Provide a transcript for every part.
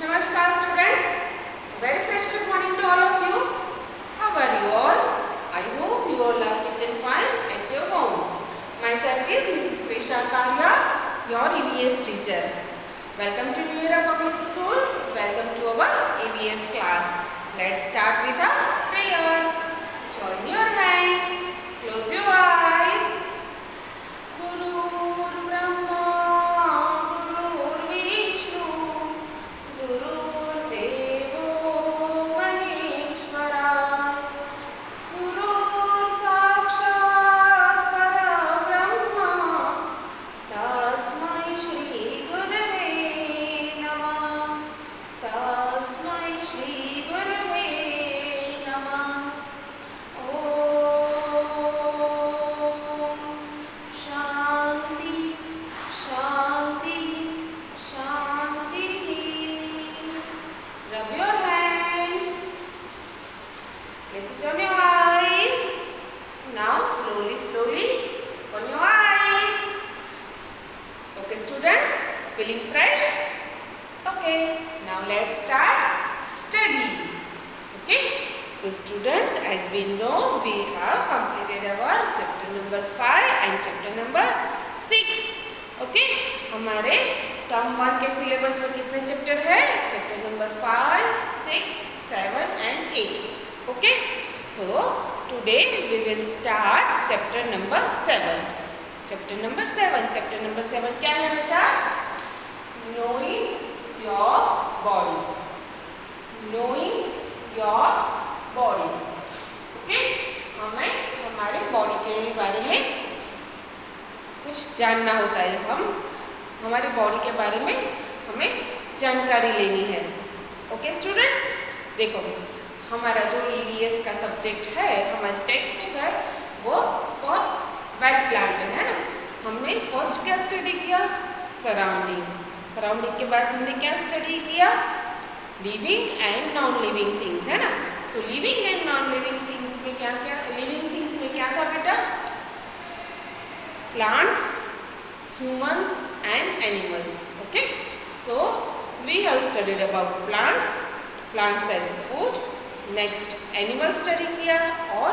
Namaskar students, very fresh good morning to all of you. How are you all? I hope you all are fit and fine at your home. Myself is Mrs. Presha Karya, your EVS teacher. Welcome to New Era Public School. Welcome to our EVS class. Let's start with a prayer. Join your hands. Close your eyes. Gurur Brahma, Gurur Vishnu, Gurur Devo Maheshwara, Gurur Sakshat Parabrahma, Tasmai Shri Gurave Namah, Tasmai Shri Gurave Namah. Shanti, Shanti, Shanti. Rub your hands. Place it on your eyes. Now slowly, slowly on your eyes. Okay, students, feeling fresh? Okay, now let's start study. Okay. So students, as we know, we have completed our chapter number 5 and chapter number 6. Okay, हमारे term 1 के syllabus में कितने chapter है? Chapter number 5, 6, 7 and 8. Okay, so today we will start chapter number 7. Chapter number 7. Chapter number 7 क्या है बेटा? Knowing your body. Knowing your body. Okay, हमें हमारे बॉडी के बारे में कुछ जानना होता है. हमारे बॉडी के बारे में हमें जानकारी लेनी है. ओके स्टूडेंट्स, देखो हमारा जो ईवीएस का सब्जेक्ट है, हमारी टेक्स्ट बुक है, वो बहुत वेल प्लान्ड है ना. हमने फर्स्ट क्या स्टडी किया? सराउंडिंग. सराउंडिंग के बाद हमने क्या स्टडी किया? Living and non living things, है ना. तो living and non living things में क्या क्या, लिविंग थिंग्स में क्या था बेटा? Plants, humans and animals. Okay, so we have studied about plants, plants as food. Next animal study किया और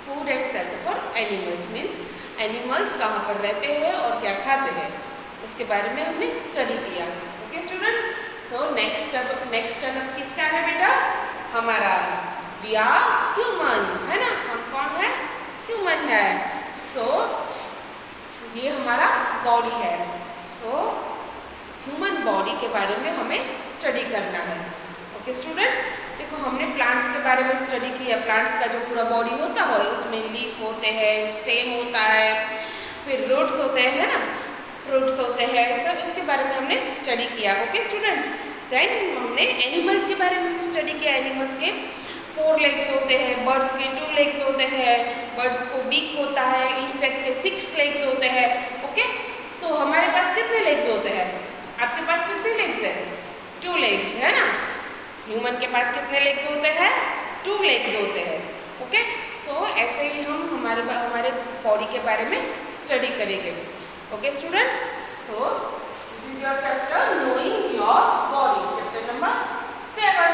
food and shelter for animals, means animals कहाँ पर रहते हैं और क्या खाते हैं, उसके बारे में हमने स्टडी किया. Okay students, so next term किसका है बेटा? हमारा. वी आर ह्यूमन, है ना. हम कौन है? ह्यूमन है. सो ये हमारा बॉडी है. सो ह्यूमन बॉडी के बारे में हमें स्टडी करना है. ओके स्टूडेंट्स, देखो हमने प्लांट्स के बारे में स्टडी किया. प्लांट्स का जो पूरा बॉडी होता है उसमें लीफ होते हैं, स्टेम होता है, फिर रूट्स होते हैं, है ना, फ्रूट्स होते हैं, सब उसके बारे में हमने स्टडी किया. ओके स्टूडेंट्स, देन हमने एनिमल्स के बारे में स्टडी किया. एनिमल्स के 4 लेग्स होते हैं, बर्ड्स के 2 लेग्स होते हैं, बर्ड्स को बीक होता है, इंसेक्ट के 6 लेग्स होते हैं. ओके, सो हमारे पास कितने लेग्स होते हैं? आपके पास कितने लेग्स हैं? 2 लेग्स, है ना. ह्यूमन के पास कितने लेग्स होते हैं? 2 लेग्स होते हैं. ओके, सो ऐसे ही हम हमारे बॉडी के बारे में स्टडी करेंगे. Okay students, so this is your chapter knowing your body, chapter number 7.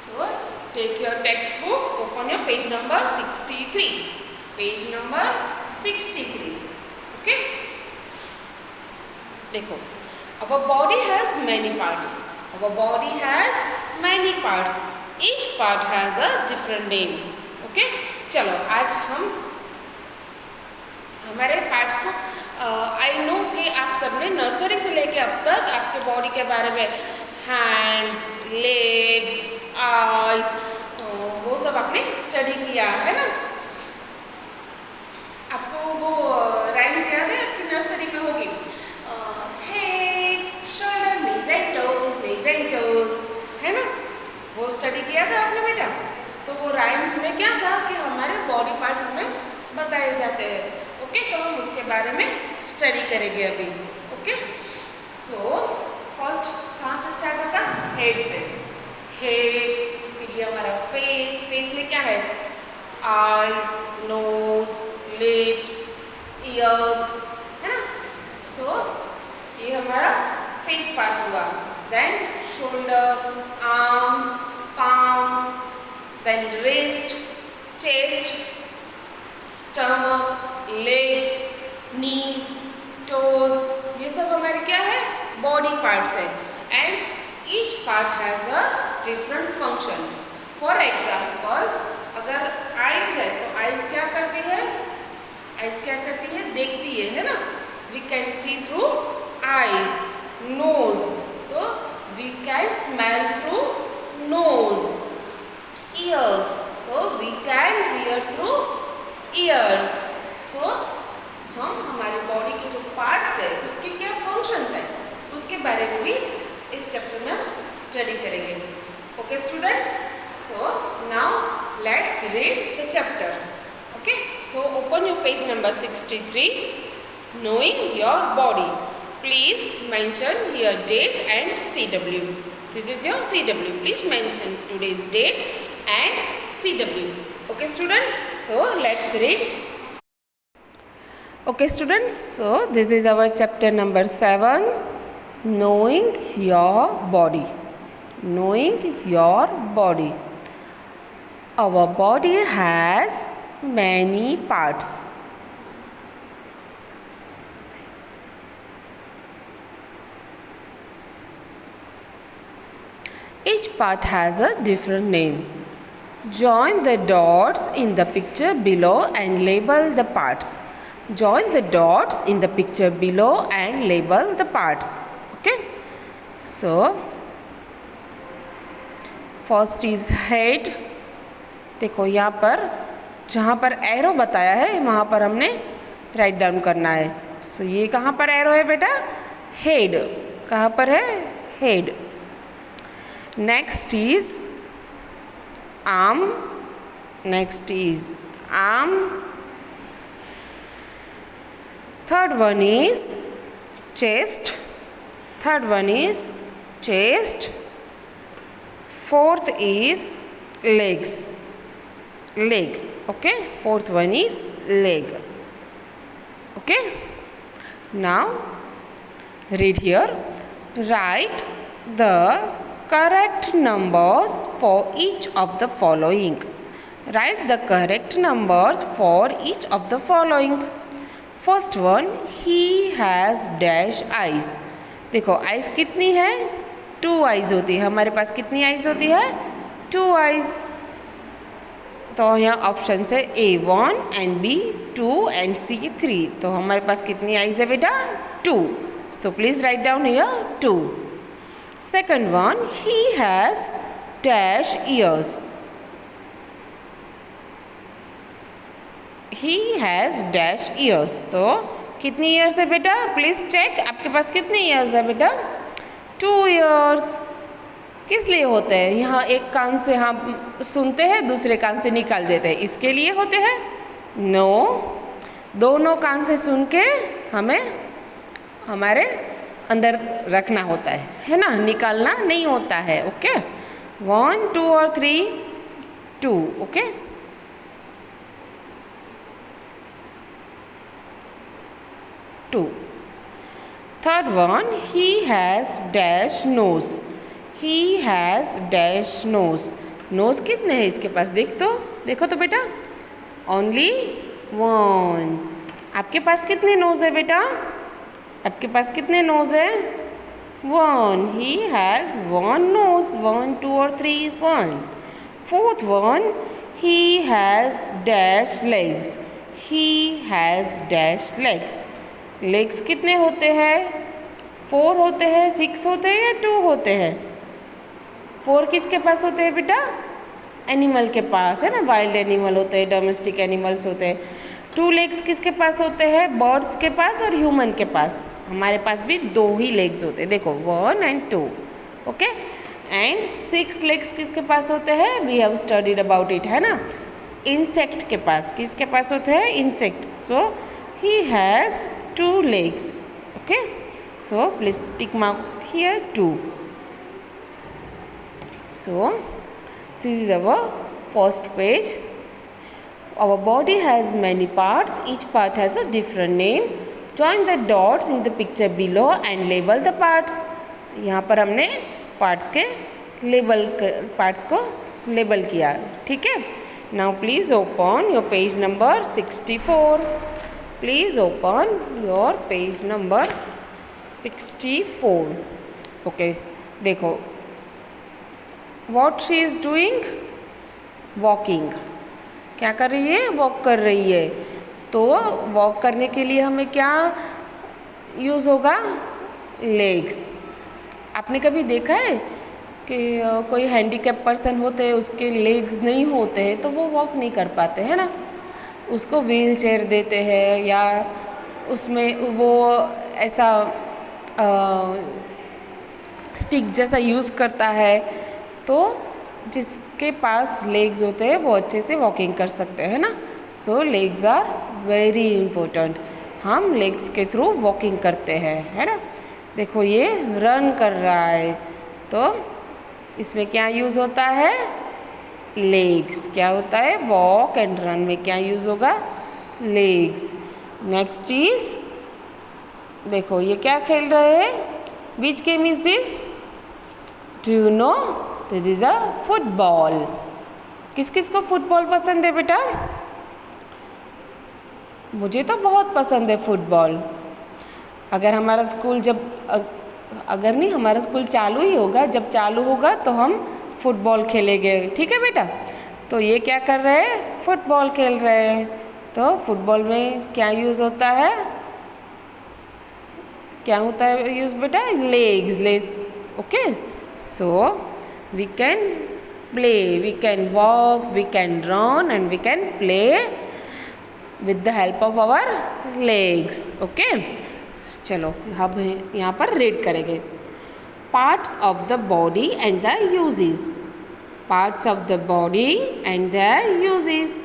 So take your textbook, open your page number 63. Page number 63. Okay, देखो, our body has many parts. Our body has many parts. Each part has a different name. Okay, चलो आज हम हमारे parts को I know कि आप सबने nursery से लेके अब तक आपके बॉडी के बारे में हैंड्स, लेग्स, आईज, वो सब आपने स्टडी किया है ना. आपको वो राइम्स याद है? आपकी नर्सरी में होगी. Head, shoulder, knees and toes, है ना. वो स्टडी किया था आपने बेटा. तो वो राइम्स में क्या था कि हमारे बॉडी पार्ट्स में बताए जाते हैं. ओके, तो हम उसके बारे में स्टडी करेंगे अभी. ओके, सो फर्स्ट कहाँ से स्टार्ट होगा? हेड से. हेड, फिर ये हमारा फेस. फेस में क्या है? आईज, नोज, लिप्स, ईयर्स, है ना. सो ये हमारा फेस पार्ट हुआ, then shoulder, arms, palms, then wrist, chest, stomach, legs, knees, toes, ये सब हमारे क्या है, बॉडी पार्ट्स है. And each part has a different function. For example, अगर आइज है तो आइज क्या करती है, आइज क्या करती है, देखती है ना. We can see through eyes. Nose, तो we can smell through nose. Ears, so we can hear through ears. So हम हमारे बॉडी के जो पार्ट्स है उसके क्या फंक्शंस है उसके बारे में भी इस चैप्टर में हम स्टडी करेंगे. Okay students, so now let's read the chapter. Okay, so open your page number 63, knowing your body. Please mention here date and CW. This is your CW. Please mention today's date and CW. Okay students, so let's read. Okay students, so this is our chapter number 7, knowing your body. Knowing your body. Our body has many parts. Each part has a different name. Join the dots in the picture below and label the parts. Join the dots in the picture below and label the parts. Okay? So, first is head. देखो यहाँ पर जहाँ पर arrow बताया है वहाँ पर हमने राइट डाउन करना है. सो ये कहाँ पर एरो है बेटा, हेड. कहाँ पर है, head. Next is arm. Next is arm. Third one is chest. Third one is chest. Fourth is legs. Leg. Okay. Fourth one is leg. Okay. Now read here. Write the correct numbers for each of the following. Write the correct numbers for each of the following. First one, he has dash eyes. देखो eyes कितनी है, 2 eyes होती है. हमारे पास कितनी eyes होती है, 2 eyes. तो यहाँ ऑप्शन है A1 and B2 and C3. तो हमारे पास कितनी eyes है बेटा, 2. So please write down here 2. Second one, he has dash ears. He has dash ears. तो कितनी ears है बेटा, प्लीज चेक. आपके पास कितनी ears है बेटा, 2 ears. किस लिए होते हैं, यहाँ एक कान से हम सुनते हैं, दूसरे कान से निकाल देते हैं, इसके लिए होते हैं? नो, दोनों कान से सुन के हमें हमारे अंदर रखना होता है ना, निकालना नहीं होता है. ओके, 1 2 और 3 2. Okay, two. Third one, he has dash nose. He has dash nose. Nose कितने हैं इसके पास, देखो तो बेटा, ओनली 1. आपके पास कितने नोज है बेटा, आपके पास कितने नोज है, 1. He has 1 knows. 1 2 और 3 1. Fourth one, he has dash legs. He has dash legs. Legs कितने होते हैं, 4 होते हैं, 6 होते हैं या 2 होते हैं? 4 किसके पास होते हैं बेटा, एनिमल के पास है ना, वाइल्ड एनिमल होते हैं, डोमेस्टिक एनिमल्स होते हैं. 2 लेग्स किसके पास होते हैं, बर्ड्स के पास और ह्यूमन के पास. हमारे पास भी 2 ही लेग्स होते हैं, देखो 1 and 2. ओके, एंड 6 लेग्स किसके पास होते हैं, we have studied about it, है ना, इंसेक्ट के पास. किसके पास होते हैं, insect. So he has 2 legs. Okay, so please tick mark here 2. So this is our first page. Our body has many parts. Each part has a different name. Join the dots in the picture below and label the parts. यहाँ पर हमने parts को label किया, ठीक है। Now please open your page number 64। Please open your page number 64। Okay, देखो what she is doing, walking. क्या कर रही है? वॉक कर रही है। तो वॉक करने के लिए हमें क्या यूज़ होगा? लेग्स। आपने कभी देखा है कि कोई हैंडीकैप पर्सन होते हैं, उसके लेग्स नहीं होते हैं तो वो वॉक नहीं कर पाते हैं ना, उसको व्हील चेयर देते हैं या उसमें वो ऐसा स्टिक जैसा यूज़ करता है। तो जिसके पास लेग्स होते हैं वो अच्छे से वॉकिंग कर सकते हैं ना। सो लेग्स आर वेरी इम्पोर्टेंट। हम लेग्स के थ्रू वॉकिंग करते हैं, है ना। देखो ये रन कर रहा है, तो इसमें क्या यूज़ होता है? लेग्स। क्या होता है? वॉक एंड रन में क्या यूज़ होगा? लेग्स। नेक्स्ट इज, देखो ये क्या खेल रहे हैं? Which game is this? Do you know? This is a football. किस किस को फुटबॉल पसंद है बेटा? मुझे तो बहुत पसंद है फुटबॉल। अगर हमारा स्कूल अगर नहीं, हमारा स्कूल चालू ही होगा, जब चालू होगा तो हम फुटबॉल खेलेंगे, ठीक है बेटा। तो ये क्या कर रहे हैं? फुटबॉल खेल रहे हैं। तो फुटबॉल में क्या यूज़ होता है? क्या होता है यूज़ बेटा? Legs. Okay, so we can play, we can walk, we can run and we can play with the help of our legs। Okay, चलो अब यहाँ पर रीड करेंगे। Parts of the body and the uses. Parts of the body and the uses.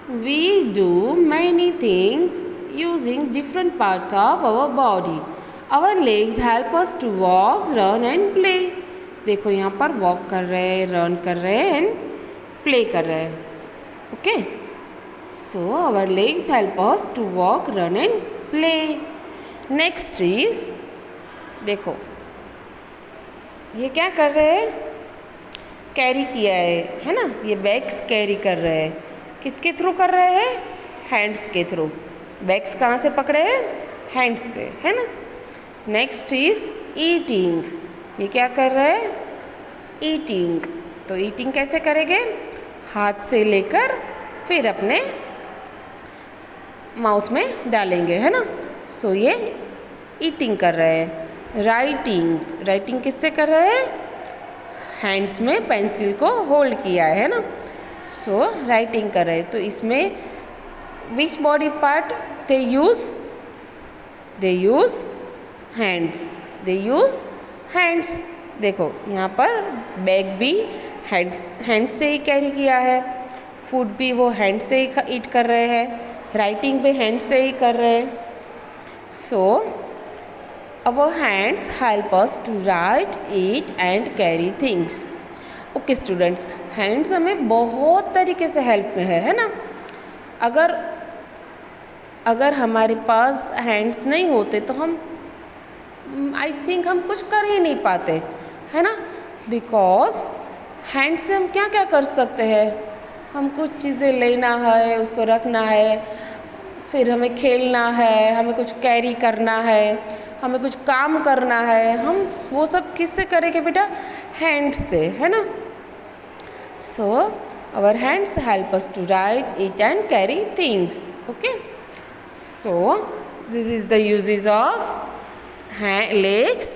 We do many things using different parts of our body. Our legs help us to walk, run and play. देखो यहाँ पर walk कर रहे हैं, run कर रहे हैं and play कर रहे हैं। Okay, so our legs help us to walk, run and play। next is, देखो ये क्या कर रहे हैं? कैरी किया है ना, ये बैग्स कैरी कर रहे हैं। किसके थ्रू कर रहे हैं? हैंड्स के थ्रू। बैग्स कहाँ से पकड़े हैं? हैंड्स से, है ना। Next is eating. ये क्या कर रहे हैं? ईटिंग। तो ईटिंग कैसे करेंगे? हाथ से लेकर फिर अपने माउथ में डालेंगे, है ना। सो ये ईटिंग कर रहे हैं। राइटिंग किससे कर रहे हैं? हैंड्स में पेंसिल को होल्ड किया है ना। सो राइटिंग कर रहे हैं। तो इसमें which body part they use hands. देखो यहाँ पर बैग भी हैंड्स से ही कैरी किया है, फूड भी वो हैंड से ही ईट कर रहे हैं, राइटिंग भी हैंड से ही कर रहे हैं। So our hands help us to write, eat and carry things. Okay students, hands हमें बहुत तरीके से हेल्प में है ना। अगर हमारे पास हैंड्स नहीं होते तो हम आई थिंक हम कुछ कर ही नहीं पाते, है ना। बिकॉज हैंड से हम क्या क्या कर सकते हैं? हम कुछ चीज़ें लेना है, उसको रखना है, फिर हमें खेलना है, हमें कुछ कैरी करना है, हमें कुछ काम करना है। हम वो सब किससे करेंगे बेटा? हैंड से, है ना। So our hands help us to write, eat and carry things. Okay, so this is the uses of legs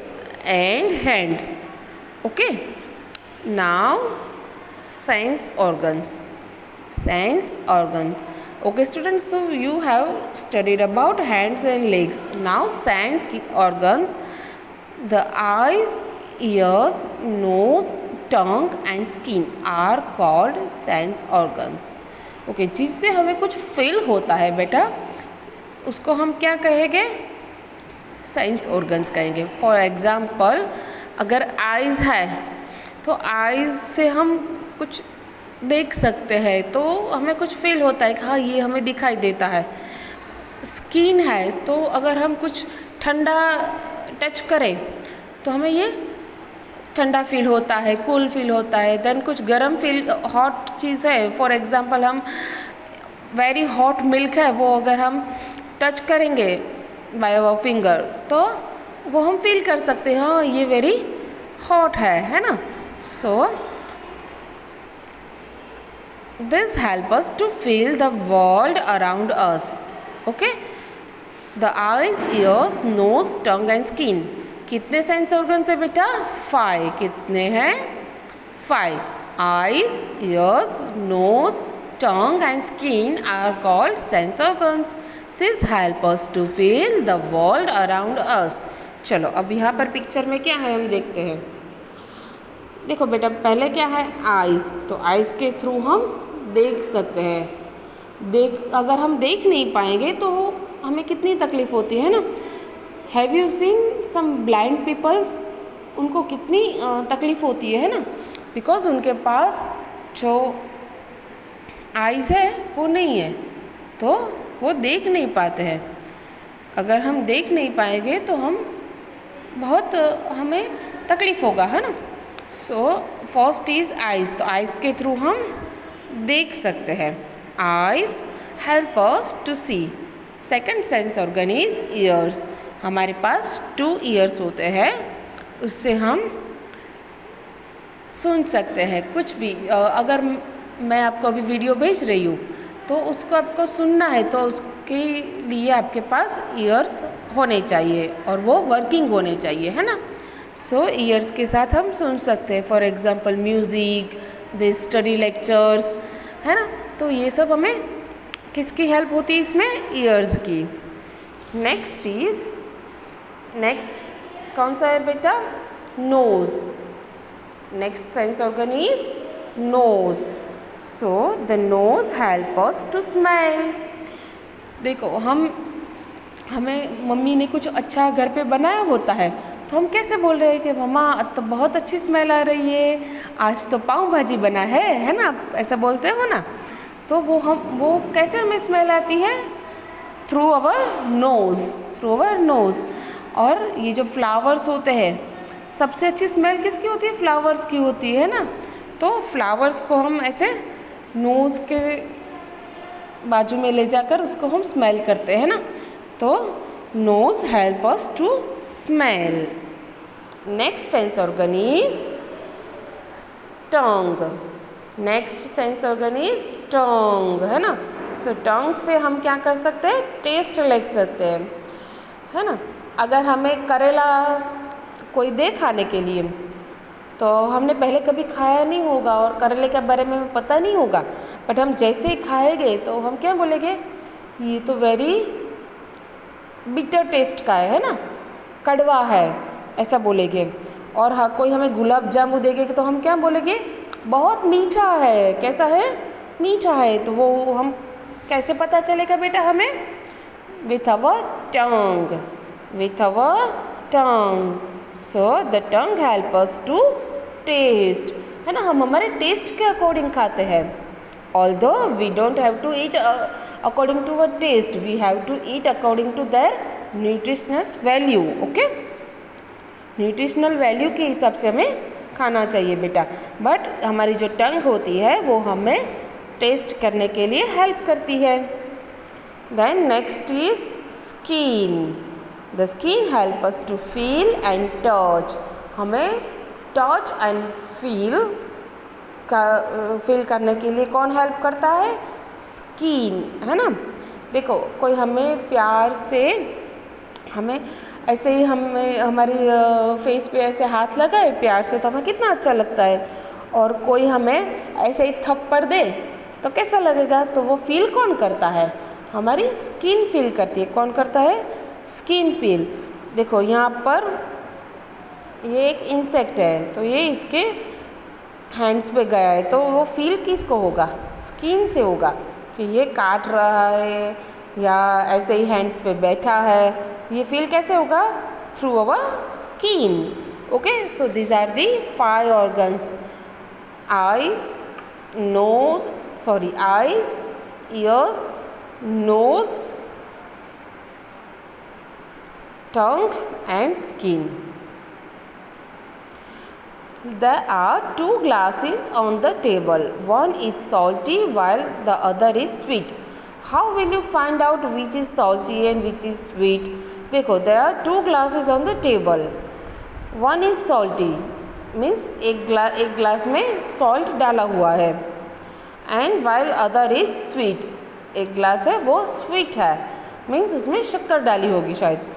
and hands। okay, now sense organs। okay students, so you have studied about hands and legs. Now sense organs, the eyes, ears, nose, tongue and skin are called sense organs। okay, जिससे हमें कुछ feel होता है बेटा, उसको हम क्या कहेंगे? सेंस ऑर्गन्स कहेंगे। फॉर एग्ज़ाम्पल, अगर आइज़ है तो आइज़ से हम कुछ देख सकते हैं, तो हमें कुछ फील होता है कि हाँ ये हमें दिखाई देता है। स्किन है तो अगर हम कुछ ठंडा टच करें तो हमें ये ठंडा फील होता है, कूल फील होता है। देन कुछ गर्म फील, हॉट चीज़ है, फॉर एग्जांपल हम वेरी हॉट मिल्क है, वो अगर हम टच करेंगे बाय अवर फिंगर तो वो हम फील कर सकते हैं, हाँ ये वेरी हॉट है ना। So this help us to feel the world around us. Okay, the eyes, ears, nose, tongue and skin. कितने सेंस ऑर्गन्स है बेटा? 5। कितने हैं? 5। Eyes, ears, nose, tongue and skin are called sense organs. This help us to feel the world around us. चलो अब यहाँ पर picture में क्या है हम देखते हैं। देखो बेटा, पहले क्या है? आइज़। तो आइज़ के थ्रू हम देख सकते हैं। अगर हम देख नहीं पाएंगे तो हमें कितनी तकलीफ़ होती है ना। Have you seen some blind peoples? उनको कितनी तकलीफ़ होती है ना, बिकॉज उनके पास जो आइज़ है वो नहीं है, तो वो देख नहीं पाते हैं। अगर हम देख नहीं पाएंगे तो बहुत हमें तकलीफ़ होगा, है ना। So first is eyes. तो आइज़ के थ्रू हम देख सकते हैं। Eyes help us to see. Second sense organ is ears. हमारे पास 2 ईयर्स होते हैं, उससे हम सुन सकते हैं कुछ भी। अगर मैं आपको अभी वीडियो भेज रही हूँ तो उसको आपको सुनना है, तो उसके लिए आपके पास ईयर्स होने चाहिए और वो वर्किंग होने चाहिए, है ना। सो ईयर्स के साथ हम सुन सकते हैं, for example music, the study lectures, है ना। तो ये सब हमें किसकी हेल्प होती है इसमें? ईयर्स की। नेक्स्ट कौन सा है बेटा? Nose. Next sense organ is nose. So the nose help us to smell. देखो हमें मम्मी ने कुछ अच्छा घर पे बनाया होता है, तो हम कैसे बोल रहे हैं कि मम्मा आज तो बहुत अच्छी स्मेल आ रही है, आज तो पाव भाजी बना है ना, ऐसा बोलते हो ना। तो वो कैसे हमें स्मेल आती है? Through our nose. और ये जो फ्लावर्स होते हैं, सबसे अच्छी स्मेल किसकी होती है? फ्लावर्स की होती है ना। तो फ्लावर्स को हम ऐसे नोज़ के बाजू में ले जाकर उसको हम स्मेल करते हैं ना। तो nose help us to smell. Next sense organ is tongue. Next sense organ is tongue, है ना। सो टंग से हम क्या कर सकते हैं? टेस्ट ले सकते हैं, है ना। अगर हमें करेला कोई दे खाने के लिए, तो हमने पहले कभी खाया नहीं होगा और करेले के बारे में पता नहीं होगा, बट हम जैसे ही खाएंगे तो हम क्या बोलेंगे? ये तो वेरी बिटर टेस्ट का है ना, कड़वा है, ऐसा बोलेंगे। और हाँ, कोई हमें गुलाब जामुन देंगे तो हम क्या बोलेंगे? बहुत मीठा है। कैसा है? मीठा है। तो वो हम कैसे पता चलेगा बेटा हमें? With our tongue. So the tongue help us to taste, है ना। हम हमारे टेस्ट के अकॉर्डिंग खाते हैं। Although we don't have to eat according to our taste, we have to eat according to their nutritious value. Okay, nutritional value के हिसाब से हमें खाना चाहिए बेटा। बट हमारी जो टंग होती है वो हमें टेस्ट करने के लिए हेल्प करती है। Then next is skin. The skin help us to feel and touch. हमें टच एंड फील करने के लिए कौन हेल्प करता है? स्किन, है ना। देखो, कोई हमें प्यार से हमें ऐसे ही हमारी फेस पे ऐसे हाथ लगाए प्यार से, तो हमें कितना अच्छा लगता है। और कोई हमें ऐसे ही थप्पड़ दे तो कैसा लगेगा? तो वो फील कौन करता है? हमारी स्किन फील करती है। कौन करता है? Skin feel. देखो यहाँ पर ये एक इंसेक्ट है, तो ये इसके हैंड्स पे गया है, तो वो फील किसको होगा? स्किन से होगा कि ये काट रहा है या ऐसे ही हैंड्स पे बैठा है। ये फील कैसे होगा? Through our skin. Okay, so these are the 5 organs: eyes, ears, nose, tongue and skin. There are two glasses on the table. One is salty while the other is sweet. How will you find out which is salty and which is sweet? देखो, there are two glasses on the table. One is salty, means एक glass में salt डाला हुआ है. And while other is sweet, एक glass है वो sweet है, means उसमें शक्कर डाली होगी शायद.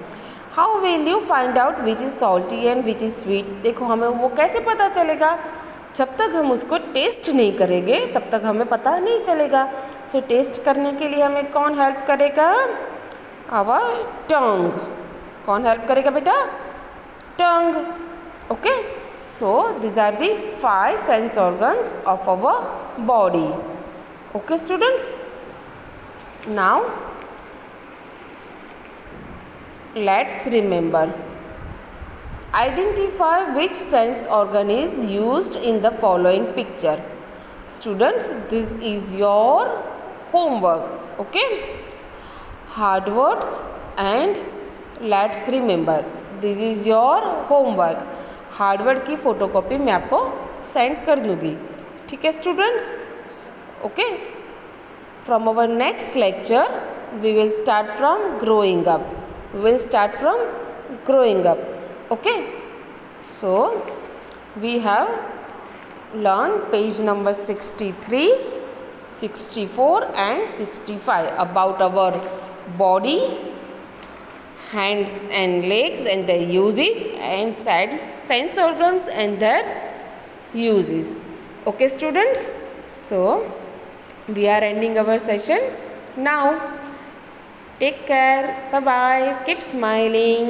How will you find out which is salty and which is sweet? देखो, हमें वो कैसे पता चलेगा? जब तक हम उसको टेस्ट नहीं करेंगे तब तक हमें पता नहीं चलेगा. सो टेस्ट करने के लिए हमें कौन हेल्प करेगा? Our tongue. कौन हेल्प करेगा बेटा? Tongue. Okay, so this are the 5 sense organs of our body. Okay students, now let's remember. Identify which sense organ is used in the following picture. Students, this is your homework. Okay, hard words and let's remember. This is your homework. Hard word की photocopy मैं आपको send कर दूँगी. ठीक है students? Okay, from our next lecture we will start from growing up. We will start from growing up. Okay, so we have learned page number 63, 64 and 65 about our body, hands and legs and their uses, and sense organs and their uses. Okay students, so we are ending our session now. Take care. Bye-bye. Keep smiling.